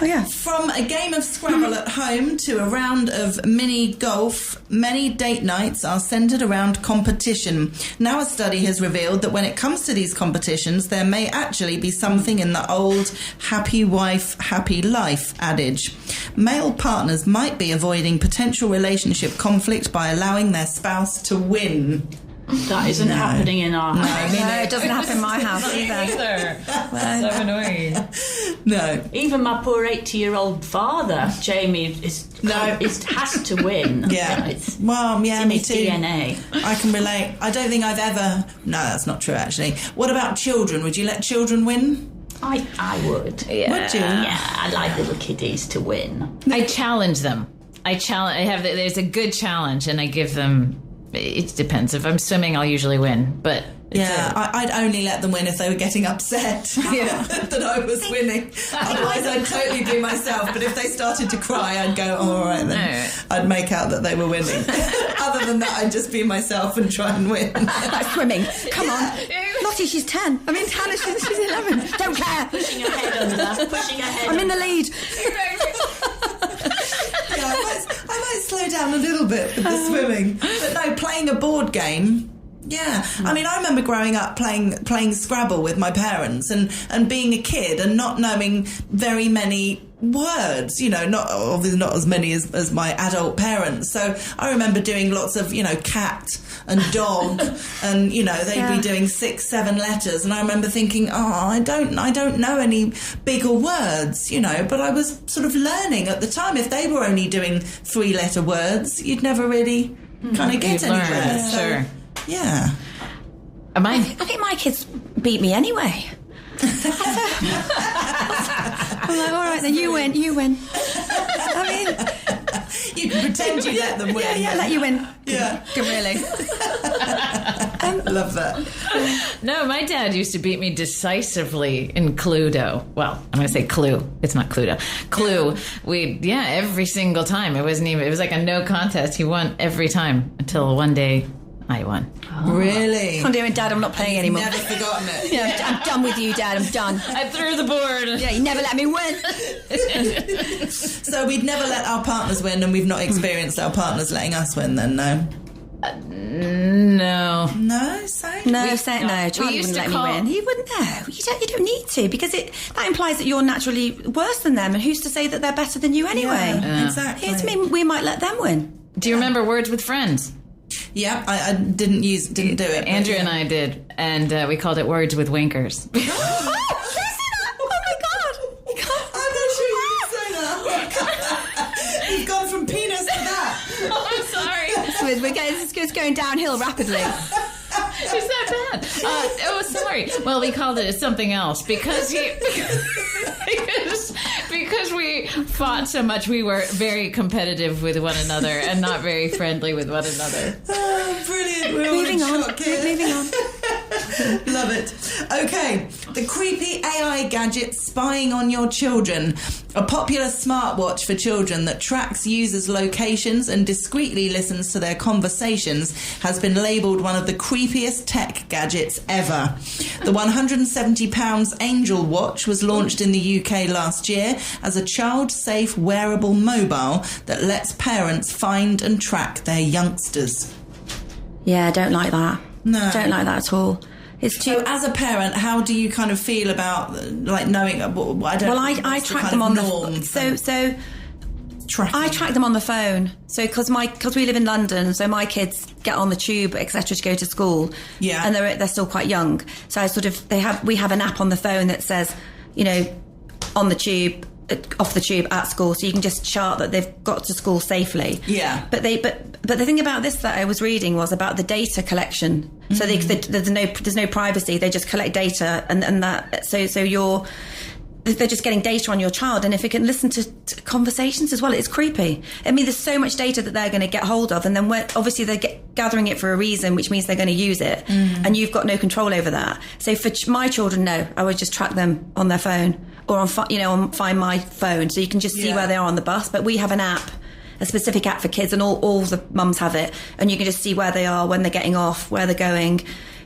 Speaker 7: Oh, yeah.
Speaker 3: From a game of Scrabble at home to a round of mini golf, many date nights are centred around competition. Now a study has revealed that when it comes to these competitions, there may actually be something in the old happy wife, happy life adage. Male partners might be avoiding potential relationship conflict by allowing their spouse to win.
Speaker 6: That isn't happening in our house.
Speaker 7: No, it doesn't happen in my house either.
Speaker 8: So annoying.
Speaker 3: No.
Speaker 6: Even my poor 80-year-old father, Jamie, has to win.
Speaker 3: Yeah.
Speaker 6: It's
Speaker 3: Well, yeah,
Speaker 6: in
Speaker 3: me
Speaker 6: his
Speaker 3: too.
Speaker 6: DNA.
Speaker 3: I can relate. I don't think I've ever... No, that's not true, actually. What about children? Would you let children win?
Speaker 6: I would.
Speaker 8: Yeah.
Speaker 3: Would you?
Speaker 6: Yeah, I like little kiddies to win.
Speaker 8: I challenge them. There's a good challenge, and I give them... It depends. If I'm swimming, I'll usually win. But
Speaker 3: I'd only let them win if they were getting upset that I was winning. Otherwise, I'd totally be myself. But if they started to cry, I'd go, oh, all right, then.
Speaker 8: No.
Speaker 3: I'd make out that they were winning. Other than that, I'd just be myself and try and win.
Speaker 7: Like swimming. Come on. Lottie, she's 10. I mean, Hannah, she's 11. Don't care.
Speaker 6: Pushing her head under. Pushing her head
Speaker 7: I'm in the lead.
Speaker 3: I might slow down a little bit with the swimming. But no, playing a board game... Yeah, I mean, I remember growing up playing Scrabble with my parents and being a kid and not knowing very many words, obviously not as many as my adult parents. So I remember doing lots of, cat and dog and, they'd be doing 6-7 letters. And I remember thinking, I don't know any bigger words, but I was sort of learning at the time. If they were only doing 3-letter words, you'd never really kind of get anywhere.
Speaker 8: So, sure.
Speaker 3: Yeah.
Speaker 8: I
Speaker 7: think my kids beat me anyway. I'm like, all right, then you win. I mean,
Speaker 3: you can pretend you let them win.
Speaker 7: Yeah, let you win.
Speaker 3: Yeah.
Speaker 7: Really.
Speaker 3: I love that.
Speaker 8: No, my dad used to beat me decisively in Cluedo. Well, I'm going to say Clue. It's not Cluedo. Clue. Every single time. It was like a no contest. He won every time until one day I won.
Speaker 3: Oh. Really?
Speaker 7: I'm doing Dad, I'm not playing anymore.
Speaker 3: Never forgotten it.
Speaker 7: Yeah, I'm done with you, Dad. I'm done.
Speaker 8: I threw the board.
Speaker 7: Yeah, you never let me win.
Speaker 3: So we'd never let our partners win, and we've not experienced our partners letting us win then, no?
Speaker 8: No.
Speaker 3: No, say?
Speaker 7: No, say no. Charlie
Speaker 8: used
Speaker 7: wouldn't
Speaker 8: to
Speaker 7: let me win. He wouldn't. No, you don't need to, because that implies that you're naturally worse than them, and who's to say that they're better than you anyway?
Speaker 3: Yeah, exactly.
Speaker 7: It means we might let them win.
Speaker 8: Do you remember Words with Friends?
Speaker 3: Yeah, I didn't do it.
Speaker 8: Andrew and I did, and we called it Words with Winkers.
Speaker 7: Oh my God!
Speaker 3: I'm not sure you can say that. You've gone from penis to that.
Speaker 8: Oh, I'm sorry.
Speaker 7: It's going downhill rapidly.
Speaker 8: Is that bad? Oh, sorry. Well, we called it something else because because we fought so much, we were very competitive with one another and not very friendly with one another.
Speaker 3: Oh, brilliant. We're
Speaker 7: Moving
Speaker 3: all in
Speaker 7: on.
Speaker 3: shock here.
Speaker 7: Moving on.
Speaker 3: Love it. Okay, the creepy AI gadget spying on your children. A popular smartwatch for children that tracks users' locations and discreetly listens to their conversations has been labelled one of the creepiest tech gadgets ever. The £170 Angel Watch was launched in the UK last year as a child-safe wearable mobile that lets parents find and track their youngsters.
Speaker 7: Yeah, I don't like that.
Speaker 3: No.
Speaker 7: Don't like that at all. It's too.
Speaker 3: So, as a parent, how do you kind of feel about like knowing? I don't.
Speaker 7: Well, I track them on the. So
Speaker 3: tracking.
Speaker 7: I track them on the phone. So because we live in London, so my kids get on the tube, etc., to go to school.
Speaker 3: Yeah.
Speaker 7: And they're still quite young. So we have an app on the phone that says, you know, on the tube, off the tube, at school, so you can just chart that they've got to school safely.
Speaker 3: Yeah.
Speaker 7: But the thing about this that I was reading was about the data collection. Mm-hmm. So there's no privacy. They just collect data, and that they're just getting data on your child, and if it can listen to conversations as well, it's creepy. I mean, there's so much data that they're going to get hold of, and then obviously they're gathering it for a reason, which means they're going to use it, and you've got no control over that. So for my children, no, I would just track them on their phone or on Find My Phone, so you can just see where they are on the bus. But we have an app, a specific app for kids, and all the mums have it, and you can just see where they are, when they're getting off, where they're going.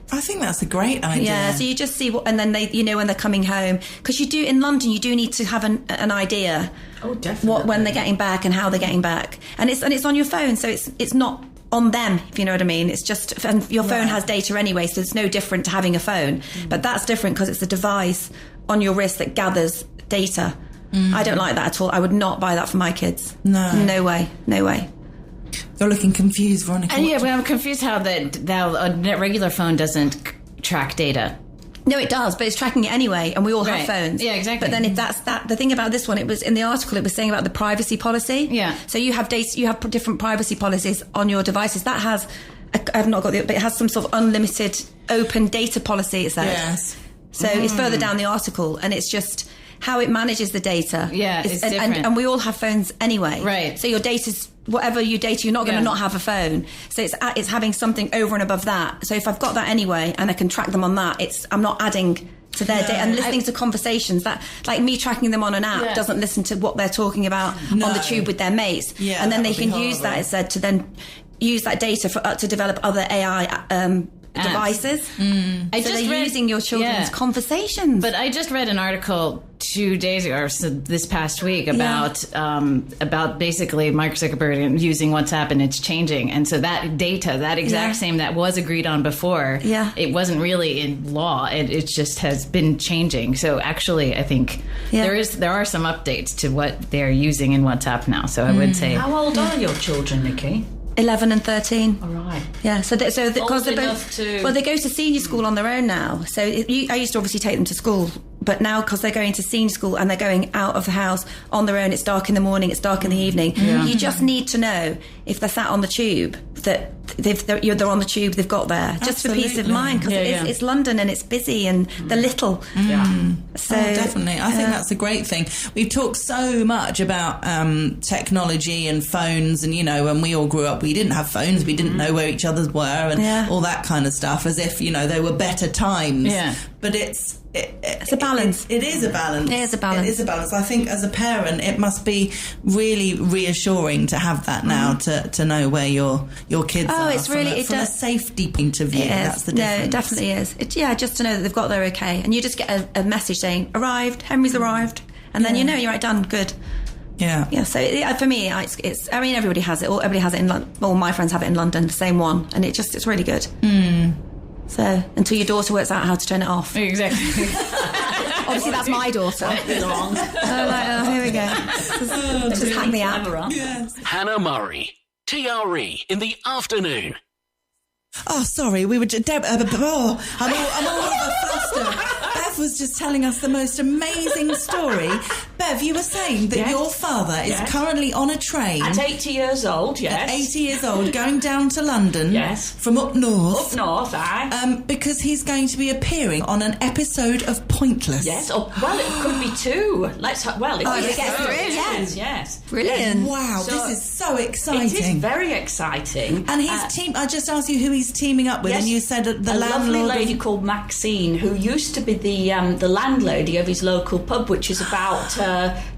Speaker 3: I think that's a great idea.
Speaker 7: Yeah, so you just see and then they, when they're coming home, because in London you do need to have an idea.
Speaker 6: Oh, definitely.
Speaker 7: When they're getting back and how they're getting back, and it's on your phone, so it's not on them, if you know what I mean. It's just, and your phone has data anyway, so it's no different to having a phone. But that's different because it's a device on your wrist that gathers data. I don't like that at all. I would not buy that for my kids. No way.
Speaker 3: You're looking confused, Veronica.
Speaker 8: And yeah, I'm confused how a regular phone doesn't track data.
Speaker 7: No, it does, but it's tracking it anyway, and we all have
Speaker 8: Right.
Speaker 7: phones.
Speaker 8: Yeah, exactly.
Speaker 7: But then if that's the thing about this one, it was in the article, it was saying about the privacy policy.
Speaker 8: Yeah.
Speaker 7: So you have different privacy policies on your devices. That has, I've not got but it has some sort of unlimited open data policy, it says.
Speaker 3: Yes.
Speaker 7: So it's further down the article, and it's just how it manages the data.
Speaker 8: Yeah, it's
Speaker 7: and,
Speaker 8: different.
Speaker 7: and we all have phones anyway.
Speaker 8: Right.
Speaker 7: So your data's, whatever you data, you're not going to not have a phone. So it's having something over and above that. So if I've got that anyway, and I can track them on that, I'm not adding to their data and listening to conversations. That, like me tracking them on an app, doesn't listen to what they're talking about on the tube with their mates.
Speaker 3: Yeah,
Speaker 7: and then they
Speaker 3: that would
Speaker 7: can
Speaker 3: be
Speaker 7: use that,
Speaker 3: horrible.
Speaker 7: it said, to then use that data to develop other AI devices. So they're using your children's conversations.
Speaker 8: But I just read an article 2 days ago, or so this past week, about basically Mark Zuckerberg using WhatsApp, and it's changing. And so that data, that exact same that was agreed on before, it wasn't really in law. It just has been changing. So actually, I think there are some updates to what they're using in WhatsApp now. So I would say,
Speaker 6: How old are your children, Nikki?
Speaker 7: 11 and 13.
Speaker 6: All right.
Speaker 7: Yeah, because they're
Speaker 6: enough
Speaker 7: both.
Speaker 6: to-
Speaker 7: Well, they go to senior school on their own now. So I used to obviously take them to school, but now because they're going to senior school and they're going out of the house on their own, it's dark in the morning, it's dark in the evening. You just need to know if they're sat on the tube that they're on the tube, they've got there, just for peace of
Speaker 3: Absolutely.
Speaker 7: mind, because it's London and it's busy and they're little. So
Speaker 3: definitely. I think that's a great thing. We've talked so much about technology and phones, and when we all grew up, we didn't have phones, we didn't know where each other were, and all that kind of stuff, as if there were better times.
Speaker 8: Yeah.
Speaker 3: But it's
Speaker 7: a balance.
Speaker 3: It is a balance.
Speaker 7: It is a balance.
Speaker 3: It is a balance. I think as a parent, it must be really reassuring to have that now, to know where your kids are.
Speaker 7: It's really
Speaker 3: from a safety point of view. That's the difference.
Speaker 7: No, it definitely is. Just to know that they've got there okay, and you just get a message saying arrived, Henry's arrived, and then you're right, done, good.
Speaker 3: Yeah.
Speaker 7: Yeah. So for me, it's. I mean, everybody has it. Everybody has it in London. All my friends have it in London, the same one, and it's really good. So until your daughter works out how to turn it off.
Speaker 8: exactly.
Speaker 7: Obviously, that's my daughter. Here we go. Just hack the app.
Speaker 3: Yes.
Speaker 2: Hannah Murray, TRE in the afternoon.
Speaker 3: Oh, sorry, we were just... I'm all of a fluster. Bev was just telling us the most amazing story. Bev, you were saying that your father is currently on a train.
Speaker 6: At 80 years old, yes.
Speaker 3: At 80 years old, going down to London.
Speaker 6: Yes.
Speaker 3: From up north.
Speaker 6: Up north, aye.
Speaker 3: Because he's going to be appearing on an episode of Pointless.
Speaker 6: Yes. Oh, well, it could be two. If
Speaker 7: get through.
Speaker 6: Yes.
Speaker 7: Brilliant.
Speaker 3: Wow, this is so exciting.
Speaker 6: It is very exciting.
Speaker 3: And his I just asked you who he's teaming up with, and you said that the
Speaker 6: lovely lady called Maxine, who used to be the landlady of his local pub, which is about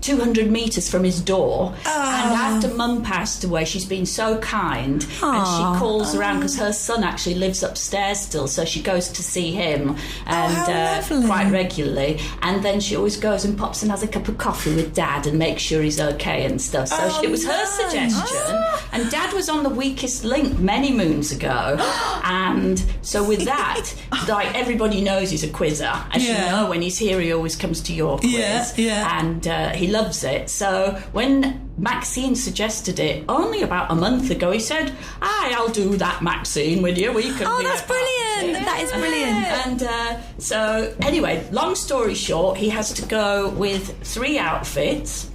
Speaker 6: 200 metres from his door. And after Mum passed away, she's been so kind, and she calls around because her son actually lives upstairs still, so she goes to see him and quite regularly. And then she always goes and pops and has a cup of coffee with Dad and makes sure he's okay and stuff. So it was her suggestion, and Dad was on The Weakest Link many moons ago, and so with that, like, everybody knows he's a quizzer. As you know, when he's here, he always comes to your quiz, and he loves it. So when Maxine suggested it only about a month ago, he said, I'll do that, Maxine, with you. We can be
Speaker 7: that's brilliant. That is brilliant.
Speaker 6: And so anyway, long story short, he has to go with 3 outfits.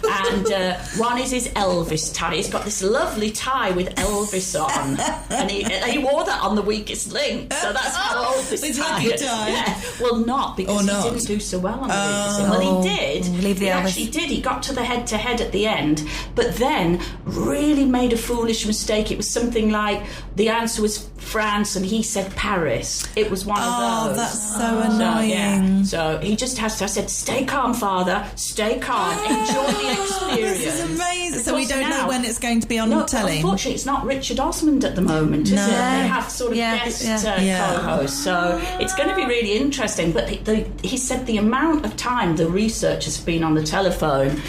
Speaker 6: And one is his Elvis tie. He's got this lovely tie with Elvis on, and he wore that on The Weakest Link. So that's how old this tie is. Yeah. Well, not because he didn't do so well on The Weakest Link. Well, he did. He actually did. He got to the head-to-head at the end, but then really made a foolish mistake. It was something like the answer was France, and he said Paris. It was one of those.
Speaker 3: Oh, that's so annoying.
Speaker 6: So he just has to. I said, "Stay calm, Father. Stay calm. Enjoy the experience."
Speaker 3: This is amazing. So we don't know when it's going to be on telly.
Speaker 6: Unfortunately, it's not Richard Osmond at the moment, is it? They have sort of guest co-hosts, so it's going to be really interesting. But he said the amount of time the researchers have been on the telephone,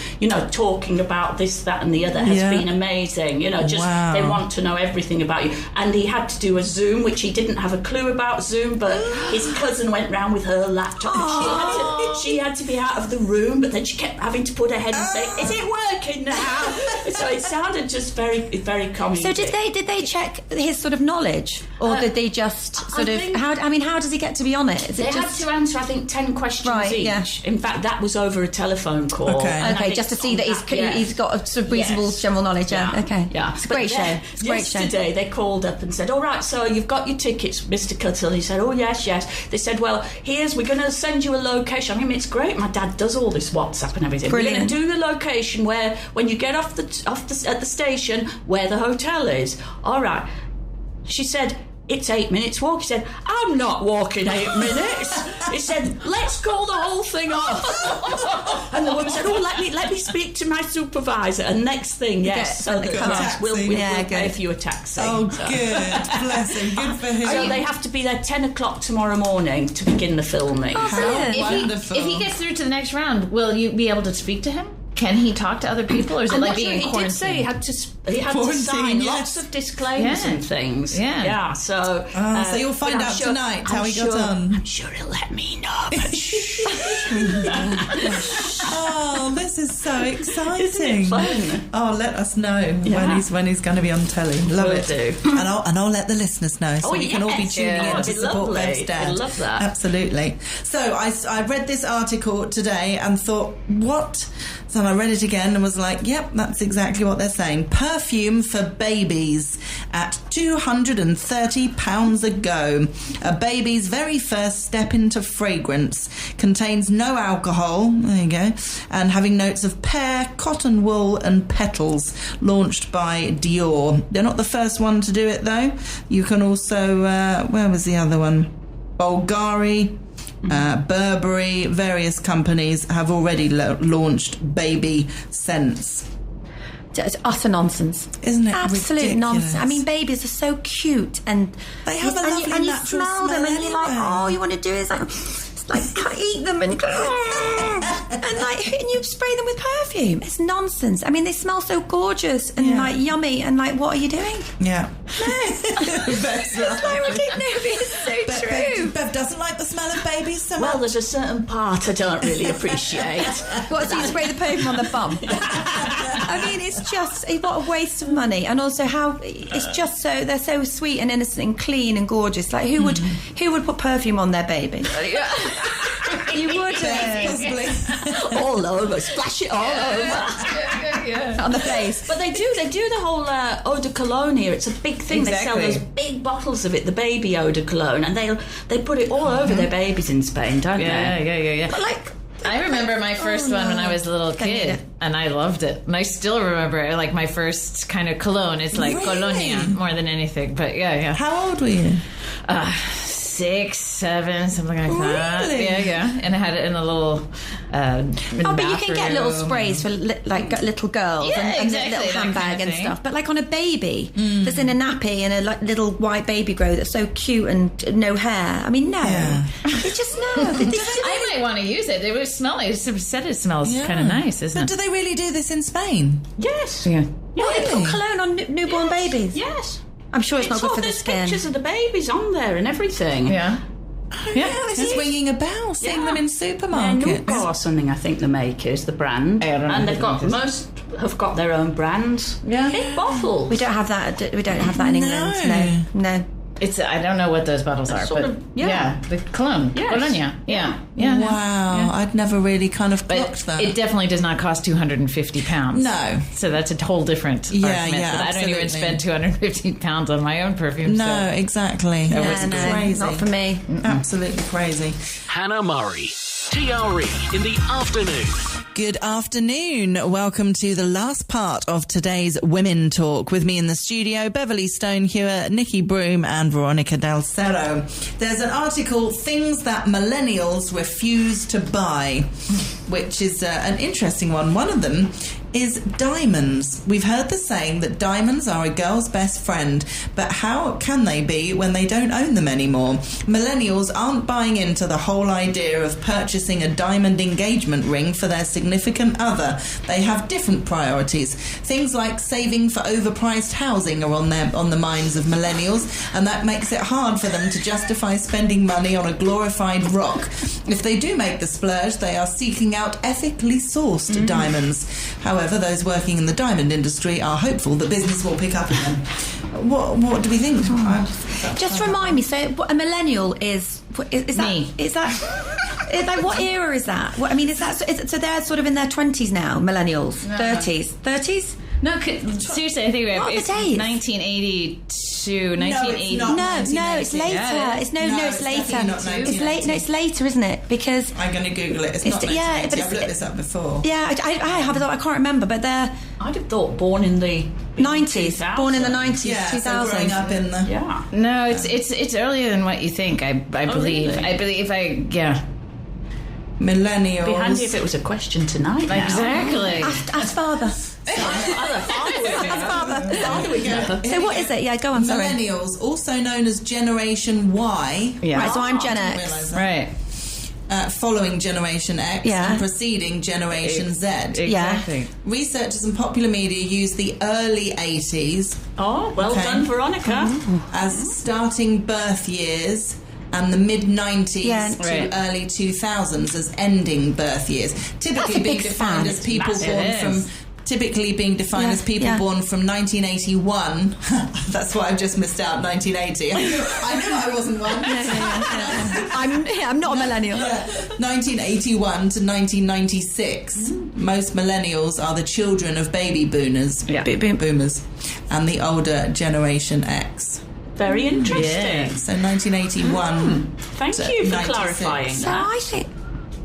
Speaker 6: talking about this, that, and the other has been amazing. They want to know everything about you. And he had to do a Zoom, which he didn't have a clue about Zoom, but his cousin went round with her laptop, and she had to be out of the room, but then she kept having to put her head and say, "Is it working now?" So it sounded just very, very comical.
Speaker 7: So did they check his sort of knowledge, or did they just sort of how does he get to be on it?
Speaker 6: They had to answer, I think, 10 questions each. Yeah. In fact, that was over a telephone call.
Speaker 7: Okay, just to see that he's got a sort of reasonable general knowledge. Okay, it's a great show. It's a great show.
Speaker 6: Yesterday they called up and said, "All right, so you've got your tickets, Mr. Cuttle." He said, "Oh yes." They said, "Well, we're going to send you a location." I mean, it's great. My dad does all this WhatsApp and everything.
Speaker 7: Brilliant.
Speaker 6: We're going to do the location where, when you get off at the station, where the hotel is. All right. She said, "It's 8 minutes walk." He said, "I'm not walking 8 minutes." He said, "Let's call the whole thing off." And the woman said, "Oh, let me speak to my supervisor." And next thing, we'll pay for you a taxi.
Speaker 3: Oh, good. Bless him. Good for him.
Speaker 6: So they have to be there 10 o'clock tomorrow morning to begin the filming.
Speaker 8: Oh,
Speaker 3: wonderful.
Speaker 8: If he gets through to the next round, will you be able to speak to him? Can he talk to other people, or is it like being in quarantine?
Speaker 6: He did say he had to sign lots of disclaimers and things. Yeah. So
Speaker 3: you'll find out tonight how he got on.
Speaker 6: I'm sure he'll let me know. But
Speaker 3: oh, this is so exciting!
Speaker 6: Isn't it fun?
Speaker 3: Oh, let us know when he's going to be on telly. Love it.
Speaker 6: Do.
Speaker 3: And I'll let the listeners know, so we can all be tuning in to support Bev's dad.
Speaker 6: I love that.
Speaker 3: Absolutely. So I read this article today and thought, what? So I read it again and was like, yep, that's exactly what they're saying. Perfume for babies at £230 a go. A baby's very first step into fragrance. Contains no alcohol, there you go, and having notes of pear, cotton wool and petals. Launched by Dior. They're not the first one to do it though. You can also, where was the other one? Bulgari. Burberry, various companies have already launched baby scents.
Speaker 7: It's utter nonsense,
Speaker 3: isn't it?
Speaker 7: Absolute
Speaker 3: ridiculous?
Speaker 7: Nonsense. I mean, babies are so cute, and
Speaker 3: they have a lovely
Speaker 7: and you
Speaker 3: natural
Speaker 7: smell them, and you're like, all you want to do is like eat them and you spray them with perfume. It's nonsense. I mean, they smell so gorgeous and like yummy, and like, what are you doing?
Speaker 3: Yeah.
Speaker 7: It's like ridiculous. It's so true.
Speaker 3: Bev doesn't like the smell of babies so much.
Speaker 6: Well, there's a certain part I don't really appreciate.
Speaker 7: What, so you spray the perfume on the bum? I mean, it's just what a waste of money, and also how it's just so they're so sweet and innocent and clean and gorgeous. Like who would put perfume on their baby? You wouldn't.
Speaker 3: Possibly.
Speaker 6: All over, splash it all over.
Speaker 7: On the face.
Speaker 6: But they do the whole eau de cologne here. It's a big thing. They sell
Speaker 8: Exactly.
Speaker 6: those big bottles of it, the baby eau de cologne, and they put it all over their babies in Spain, don't they?
Speaker 8: Yeah.
Speaker 6: But like,
Speaker 8: I remember my first one when I was a little kid, and I loved it. And I still remember it, like my first kind of cologne. It's like
Speaker 3: Really?
Speaker 8: Colonia more than anything. But yeah.
Speaker 3: How old were you?
Speaker 8: 6, 7, something like that.
Speaker 3: Really?
Speaker 8: Yeah. And I had it in a little
Speaker 7: But you can get little
Speaker 8: bathroom.
Speaker 7: sprays for little girls
Speaker 8: Yeah,
Speaker 7: and
Speaker 8: exactly,
Speaker 7: little
Speaker 8: that kind
Speaker 7: handbag
Speaker 8: of
Speaker 7: and
Speaker 8: thing.
Speaker 7: stuff. But like on a baby that's in a nappy and a little white baby grow that's so cute and no hair. I mean, no.
Speaker 3: Yeah.
Speaker 7: It's just no.
Speaker 8: I might want to use it. It was smelling. It said it smells
Speaker 3: Yeah.
Speaker 8: kind of nice, isn't
Speaker 3: But
Speaker 8: it?
Speaker 3: do they really do this in Spain?
Speaker 6: yes,
Speaker 8: Yeah.
Speaker 7: Well, they put cologne on newborn babies.
Speaker 6: yes.
Speaker 7: I'm sure it's not good for the
Speaker 6: there's
Speaker 7: skin.
Speaker 6: pictures of the babies on there and everything.
Speaker 8: Yeah.
Speaker 3: Yeah, this is ringing a bell. Seeing them in supermarkets.
Speaker 6: Nuka or something, I think the make is the brand,
Speaker 8: I don't know
Speaker 6: and
Speaker 8: who
Speaker 6: they've got
Speaker 8: the make is.
Speaker 6: most have got their own brands.
Speaker 8: Yeah.
Speaker 6: Big bottles.
Speaker 7: We don't have that. We don't have that in England. No.
Speaker 8: It's I don't know what those bottles are,
Speaker 6: sort
Speaker 8: but
Speaker 6: of- yeah.
Speaker 8: the cologne,
Speaker 6: Yes.
Speaker 8: Colonia, yeah.
Speaker 3: Wow, I'd never really kind of
Speaker 8: But
Speaker 3: clocked that.
Speaker 8: it definitely does not cost £250.
Speaker 3: No.
Speaker 8: So that's a whole different argument.
Speaker 3: yeah,
Speaker 8: But I don't even
Speaker 3: absolutely.
Speaker 8: spend £250 on my own perfume.
Speaker 3: No,
Speaker 8: so.
Speaker 3: exactly.
Speaker 7: Yeah,
Speaker 3: It's
Speaker 7: no,
Speaker 3: crazy.
Speaker 7: not for me.
Speaker 3: Absolutely crazy.
Speaker 2: Hannah Murray. TRE in the afternoon.
Speaker 3: Good afternoon. Welcome to the last part of today's Women Talk. With me in the studio, Beverly Stone-Hewer, Nikki Broom and Veronica Del Cerro. There's an article, Things That Millennials Refuse to Buy, which is an interesting one. One of them is diamonds. We've heard the saying that diamonds are a girl's best friend, but how can they be when they don't own them anymore? Millennials aren't buying into the whole idea of purchasing a diamond engagement ring for their significant other. They have different priorities. Things like saving for overpriced housing are on the minds of millennials, and that makes it hard for them to justify spending money on a glorified rock. If they do make the splurge, they are seeking out ethically sourced diamonds. However, those working in the diamond industry are hopeful that business will pick up again. What do we think?
Speaker 7: Just remind me. So, a millennial is that?
Speaker 8: Me.
Speaker 7: Is that what era is that? What, I mean, is that so? They're sort of in their 20s now. Millennials, 30s.
Speaker 8: No, seriously, I think
Speaker 7: What are the
Speaker 8: it's
Speaker 7: dates?
Speaker 8: 1982, 1980.
Speaker 3: not.
Speaker 7: No, it's later.
Speaker 8: Yeah.
Speaker 7: It's
Speaker 3: No,
Speaker 7: it's
Speaker 3: it's
Speaker 7: later.
Speaker 3: definitely not
Speaker 7: It's late.
Speaker 3: 1980.
Speaker 7: No, it's later, isn't it? Because
Speaker 3: I'm going to Google it. It's not
Speaker 7: It's- yeah,
Speaker 3: 1980.
Speaker 7: but
Speaker 3: I've looked this up before.
Speaker 7: yeah, I have thought I can't remember, but they're
Speaker 6: I'd have thought born in the
Speaker 7: 90s,
Speaker 6: 2000s.
Speaker 7: born in the 90s,
Speaker 3: Yeah, so
Speaker 7: 2000s.
Speaker 3: growing up in the...
Speaker 6: Yeah.
Speaker 8: No, it's earlier than what you think. I believe.
Speaker 6: really?
Speaker 8: I believe. Yeah.
Speaker 3: Millennials.
Speaker 6: It'd be handy if it was a question tonight. now.
Speaker 8: Exactly.
Speaker 7: Ask father. So what is it? Yeah, go on. Sorry.
Speaker 3: Millennials, also known as Generation Y,
Speaker 8: Yeah.
Speaker 7: Right, so I'm Gen
Speaker 3: I didn't
Speaker 7: X.
Speaker 3: realise that.
Speaker 8: Right.
Speaker 3: Following Generation X
Speaker 7: Yeah.
Speaker 3: and preceding Generation Z.
Speaker 8: Exactly.
Speaker 3: Researchers and popular media use the early 80s
Speaker 6: Oh, well
Speaker 3: Okay.
Speaker 6: done, Veronica.
Speaker 3: as starting birth years and the mid-90s
Speaker 7: Yeah.
Speaker 3: to
Speaker 8: Right.
Speaker 3: early 2000s as ending birth years. Typically
Speaker 7: That's a
Speaker 3: being
Speaker 7: big
Speaker 3: defined
Speaker 7: span.
Speaker 3: as people
Speaker 6: Massive.
Speaker 3: born
Speaker 8: It
Speaker 3: from...
Speaker 8: is.
Speaker 3: Typically being defined
Speaker 7: Yeah,
Speaker 3: as people
Speaker 7: yeah.
Speaker 3: born from 1981. That's why I've just missed out 1980. I knew I wasn't one.
Speaker 7: I'm not a millennial.
Speaker 3: 1981 to 1996. Most millennials are the children of baby boomers.
Speaker 8: Yeah.
Speaker 3: Boomers. And the older Generation X.
Speaker 6: Very interesting.
Speaker 8: Yeah.
Speaker 3: So 1981.
Speaker 6: Thank
Speaker 3: to
Speaker 6: you for
Speaker 3: 96.
Speaker 6: clarifying
Speaker 7: So
Speaker 6: that.
Speaker 7: I think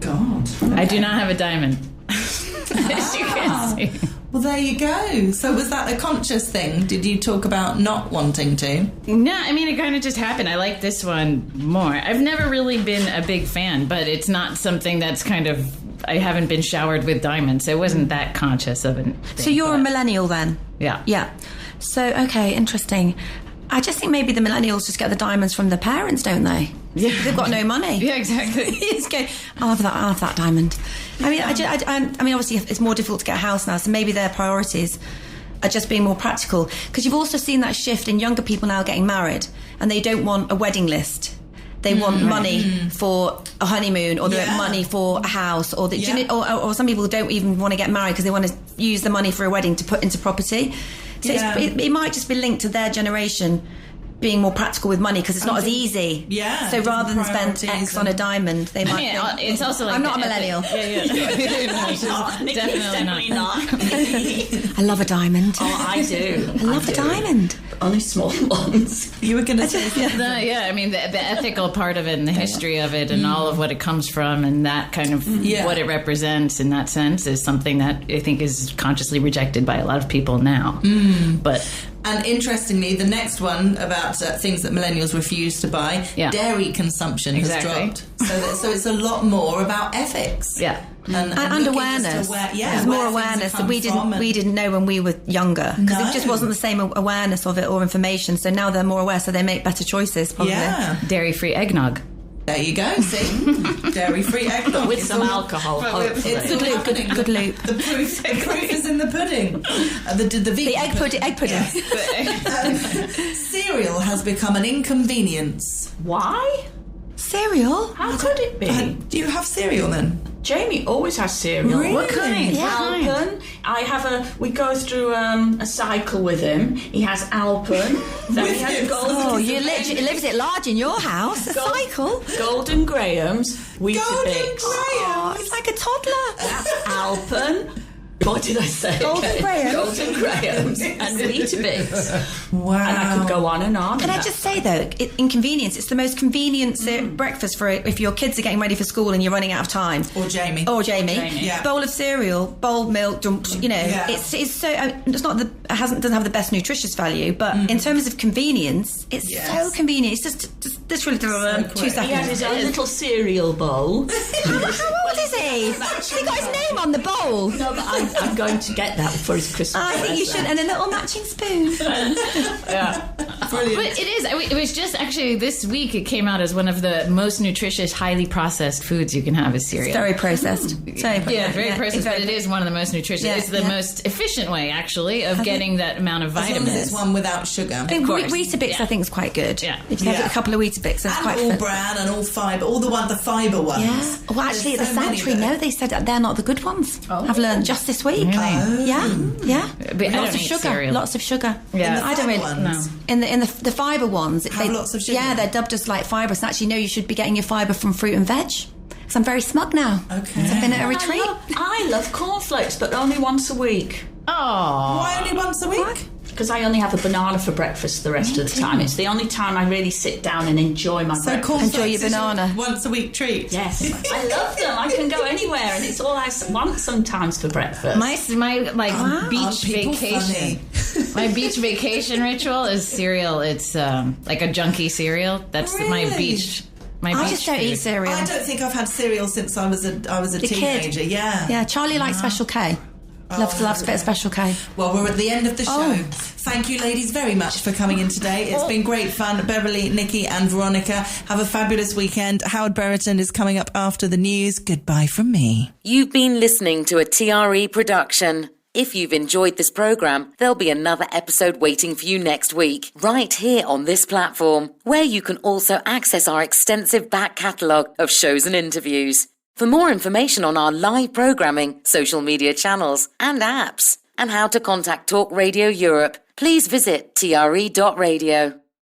Speaker 3: God.
Speaker 8: I do not have a diamond. As you can see.
Speaker 3: Well, there you go. So was that a conscious thing? Did you talk about not wanting to?
Speaker 8: No, I mean, it kind of just happened. I like this one more. I've never really been a big fan, but it's not something that's kind of... I haven't been showered with diamonds, so I wasn't that conscious of it.
Speaker 7: so. You're a millennial then.
Speaker 8: Yeah.
Speaker 7: Yeah. So okay, interesting. I just think maybe the millennials just get the diamonds from their parents, don't they?
Speaker 8: Yeah.
Speaker 7: They've got no money.
Speaker 8: Yeah, exactly.
Speaker 7: Just go, I'll have that diamond. I mean, I mean, obviously, it's more difficult to get a house now, so maybe their priorities are just being more practical. Because you've also seen that shift in younger people now getting married, and they don't want a wedding list. They want money for a honeymoon, or they want money for a house, or do you know, or some people don't even want to get married because they want to use the money for a wedding to put into property. So it might just be linked to their generation being more practical with money because it's not as easy.
Speaker 3: Yeah.
Speaker 7: So rather than spend
Speaker 3: priorities
Speaker 7: X on a diamond, they might think,
Speaker 8: it's also like
Speaker 7: I'm not a millennial.
Speaker 8: Definitely not.
Speaker 7: I love a diamond.
Speaker 6: Oh, I do.
Speaker 7: I love a diamond.
Speaker 6: Only small ones.
Speaker 3: You were going to say
Speaker 8: I mean, the ethical part of it and the history of it and all of what it comes from and that kind of what it represents in that sense is something that I think is consciously rejected by a lot of people now. But
Speaker 3: And interestingly, the next one about things that millennials refuse to buy, dairy consumption has dropped. So it's a lot more about ethics.
Speaker 8: Yeah.
Speaker 7: And awareness. There's more awareness that we didn't know when we were younger because it just wasn't the same awareness of it or information. So now they're more aware, so they make better choices. Probably.
Speaker 3: Yeah.
Speaker 8: Dairy-free eggnog.
Speaker 3: There you go. See, dairy-free eggnog
Speaker 6: with some alcohol. Hopefully.
Speaker 3: It's all happening.
Speaker 7: Good loop.
Speaker 3: The proof is in the pudding. The
Speaker 7: egg pudding.
Speaker 3: Cereal has become an inconvenience.
Speaker 6: Why?
Speaker 7: Cereal?
Speaker 6: How could it be?
Speaker 3: Do you have cereal then?
Speaker 6: Jamie always has cereal.
Speaker 3: Really?
Speaker 6: What kind?
Speaker 7: Yeah.
Speaker 6: Alpen. We go through a cycle with him. He has Alpen. Then he has Golden.
Speaker 7: Oh, you literally lives it large in your house. A cycle.
Speaker 6: Golden Grahams. Weetabix.
Speaker 7: Oh, it's like a toddler.
Speaker 6: Alpen. What did I say?
Speaker 7: Golden Grahams.
Speaker 6: Golden Grahams and Weetabix.
Speaker 3: Wow.
Speaker 6: And I could go on and on.
Speaker 7: Can I just say though, inconvenience. It's the most convenient breakfast for if your kids are getting ready for school and you're running out of time.
Speaker 3: Or Jamie.
Speaker 7: Yeah. Bowl of cereal, bowl milk, it's so it's not doesn't have the best nutritious value, but in terms of convenience, it's so convenient. It's just literally 2 seconds.
Speaker 6: He has his own little cereal bowl.
Speaker 7: How old is he? He got his name on the bowl.
Speaker 6: No, but I'm going to get that for his Christmas.
Speaker 7: I think you should, and a little matching spoon.
Speaker 3: Brilliant.
Speaker 8: But it is. It was just actually this week it came out as one of the most nutritious, highly processed foods you can have is cereal.
Speaker 7: It's very processed.
Speaker 8: Very processed, but it is one of the most nutritious. It's the most efficient way, actually, of getting that amount of vitamins.
Speaker 3: As long as it's one without sugar.
Speaker 7: I think Weetabix, I think, is quite good.
Speaker 8: Yeah.
Speaker 7: If you have a couple of Weetabix, that's quite
Speaker 3: all
Speaker 7: fit.
Speaker 3: bran and all fibre, all the fibre ones.
Speaker 7: Yeah. Well, actually, at the
Speaker 3: There's so many
Speaker 7: Sanctuary,
Speaker 3: though.
Speaker 7: they said that they're not the good ones. I've learned just this week.
Speaker 8: Really?
Speaker 7: Yeah.
Speaker 8: But I
Speaker 7: Lots
Speaker 8: don't
Speaker 7: of
Speaker 8: eat
Speaker 7: sugar.
Speaker 8: cereal.
Speaker 7: Lots of sugar.
Speaker 8: Yeah.
Speaker 7: I don't really.
Speaker 3: Ones.
Speaker 7: In the fibre ones,
Speaker 3: Have lots of sugar.
Speaker 7: Yeah, they're dubbed as like fibrous. Actually, no, you should be getting your fibre from fruit and veg. Because I'm very smug now.
Speaker 3: Okay.
Speaker 7: I've been at a retreat.
Speaker 6: I love cornflakes, but only once a week.
Speaker 8: Oh.
Speaker 3: Why only once a week?
Speaker 6: Because I only have a banana for breakfast the rest of the time. It's the only time I really sit down and enjoy my breakfast.
Speaker 3: cornflakes
Speaker 7: Enjoy your
Speaker 3: is
Speaker 7: banana.
Speaker 3: Once a week treat.
Speaker 6: Yes, I love them. I can go anywhere, and it's all I want sometimes for breakfast.
Speaker 8: My beach
Speaker 3: Aren't people
Speaker 8: vacation.
Speaker 3: funny?
Speaker 8: My beach vacation ritual is cereal. It's like a junky cereal. That's my
Speaker 3: Really?
Speaker 8: beach. My
Speaker 7: I
Speaker 8: beach
Speaker 7: just don't
Speaker 8: food.
Speaker 7: eat cereal.
Speaker 3: I don't think I've had cereal since I was a
Speaker 7: The
Speaker 3: teenager.
Speaker 7: kid.
Speaker 3: Yeah.
Speaker 7: Yeah, Charlie likes Special K. Loves a bit of Special K.
Speaker 3: Well, we're at the end of the show.
Speaker 7: Oh.
Speaker 3: Thank you, ladies, very much for coming in today. It's been great fun. Beverly, Nikki, and Veronica, have a fabulous weekend. Howard Brereton is coming up after the news. Goodbye from me.
Speaker 1: You've been listening to a TRE production. If you've enjoyed this programme, there'll be another episode waiting for you next week, right here on this platform, where you can also access our extensive back catalogue of shows and interviews. For more information on our live programming, social media channels and apps, and how to contact Talk Radio Europe, please visit tre.radio.